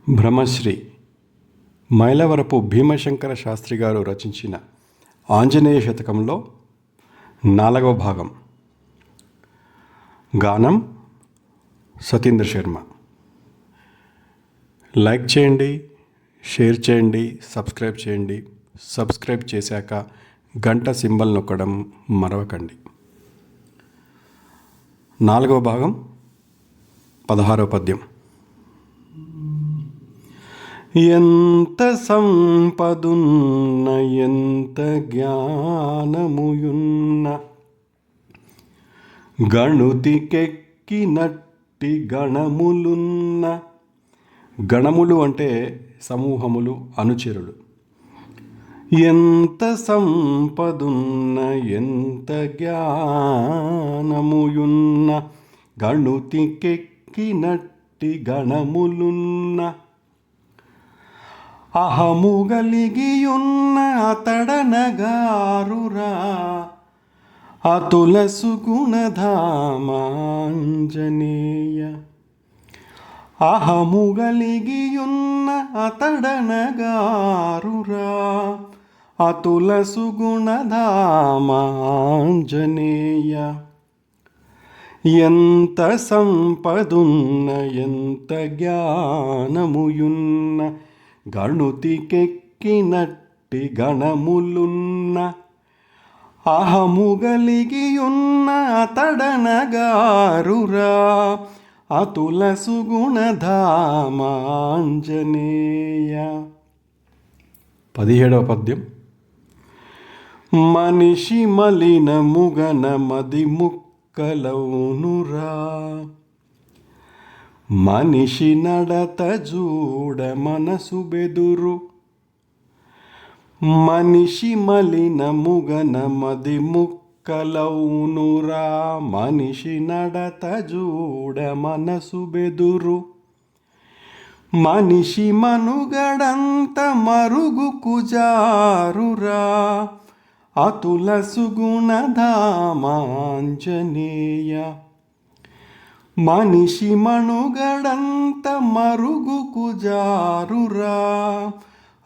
బ్రహ్మశ్రీ మైలవరపు భీమశంకర శాస్త్రి గారు రచించిన ఆంజనేయ శతకంలో 4వ భాగం. గానం సతీంద్ర శర్మ. లైక్ చేయండి, షేర్ చేయండి, సబ్స్క్రైబ్ చేయండి. సబ్స్క్రైబ్ చేశాక గంట సింబల్ నొక్కడం మరవకండి. 4వ భాగం 16వ పద్యం. ఎంత సంపదున్న ఎంత జ్ఞానముయున్న గణుతికెక్కినట్టి గణములున్న. గణములు అంటే సమూహములు, అనుచరులు. ఎంత సంపదున్న ఎంత జ్ఞానముయున్న గణుతికెక్కినట్టి గణములున్న. అహము గలిగియున్న అతడనగారురా అతుల సుగుణధామాంజనేయ. అహము గలిగియున్న అతడనగారురా అతుల సుగుణధామాంజనేయ. ఎంత సంపదున్న ఎంత జ్ఞానముయున్న గణుతికెక్కినట్టి గణములున్న. అహము గలిగియున్న అతడనగారురా అతుల సుగుణధామాంజనేయ. 17వ పద్యం. మనిషి మలినముగన మది ముక్కలౌనురా మనిషి నడత జూడ మనసు బెదురు. మనిషి మలినముగన మది ముక్కలౌనురా మనిషి నడత జూడ మనసు బెదురు. మనిషి మనుగడంత మరుగు కుజారురా అతుల సుగుణధామాంజనేయ. మనిషి మనుగడంత మరుగు కుజారురా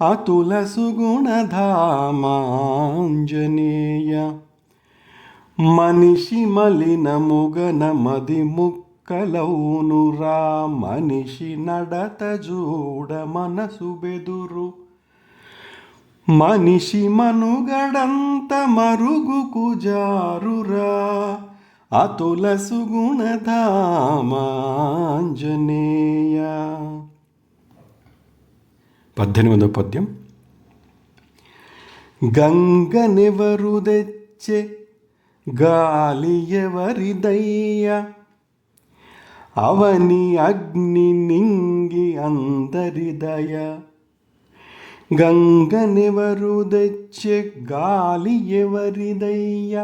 అతుల సుగుణధామాంజనేయ. మనిషి మలినముగన మది ముక్కలౌనురా మనిషి నడత జూడ మనసు బెదురు. మనిషి మనుగడంత మరుగు కుజారురా అతుల సుగుణధామాంజనేయ. 18వ పద్యం. గంగనెవరు తెచ్చే గాలి ఎవరిదయ్య అవని అగ్ని నింగి అందరిదయ. గంగనెవరు తెచ్చే గాలి ఎవరిదయ్య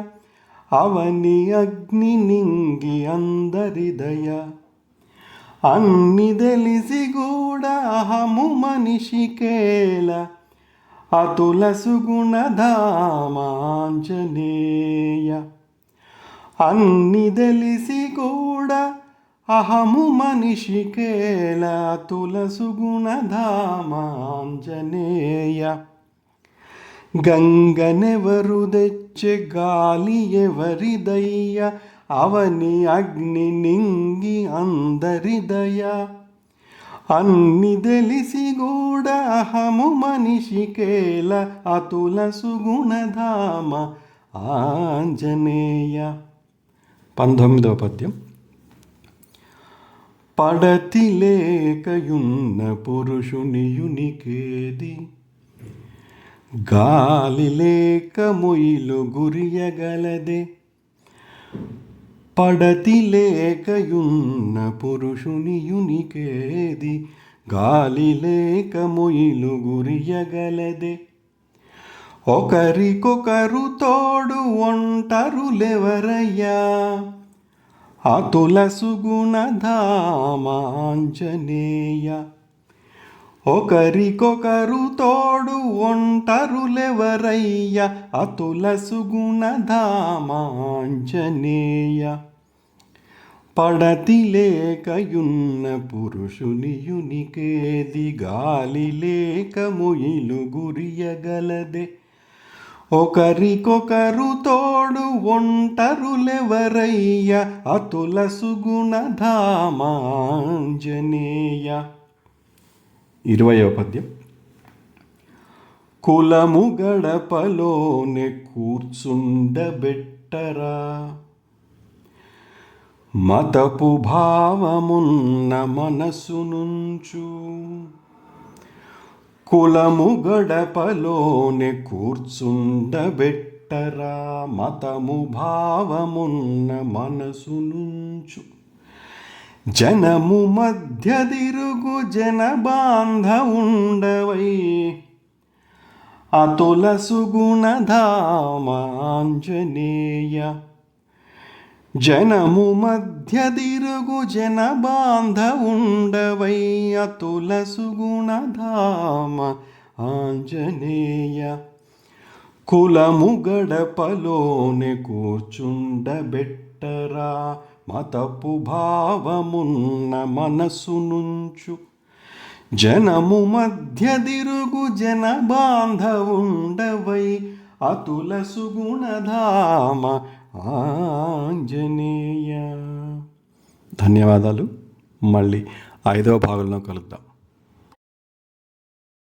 అవని అగ్ని నింగి అందరిదయ. అన్ని తెలిసి కూడా అహము మనిషికేల అతుల సుగుణధామాంజనేయ. అన్ని తెలిసి కూడా అహము మనిషికేల అతుల సుగుణధామాంజనేయ. గంగనెవరు తెచ్చే గాలి ఎవరిదయ్య అవని అగ్ని నింగి అందరిదయ. అన్ని తెలిసి కూడా అహము మనిషికేల అతుల సుగుణధామ ఆంజనేయ. 19వ పద్యం. పడతి లేకయున్న పురుషునియునికేది గాలి లేక మొయిలు గురియగలదే. పడతి లేకయున్న పురుషునియునికేది గాలి లేక మొయిలు గురియగలదే. ఒకరికొకరు తోడు ఒంటరులెవరయ్యా అతుల సుగుణధామాంజనేయ. ఒకరికొకరు తోడు ఒంటరులెవరయ్య అతుల సుగుణధామాంజనేయ. పడతి లేకయున్న పురుషునియునికేది గాలి లేక ముయిలు గురియగలదే ఒకరికొకరు తోడు ఒంటరులెవరయ్య అతుల సుగుణధామాంజనేయ. 20వ పద్యం. కులము గడపలోనే కూర్చుండబెట్టరా మతపు భావమున్న మనసునుంచు కులము గడపలోనే కూర్చుండబెట్టరా మతము భావమున్న మనసునుంచు జనము మధ్య తిరుగు జనబాంధవుండవై అతుల సుగుణధామాంజనేయ. జనము మధ్య తిరుగు జనబాంధవుండవై అతుల సుగుణధామ ఆంజనేయ. కులము గడపలోనే కూర్చుండబెట్టరా మతపు భావమున్న మనసునుంచు జనము మధ్య తిరుగు జనబాంధవుండవై అతుల సుగుణధామ ఆంజనేయ. ధన్యవాదాలు. మళ్ళీ 5వ భాగంలో కలుద్దాం.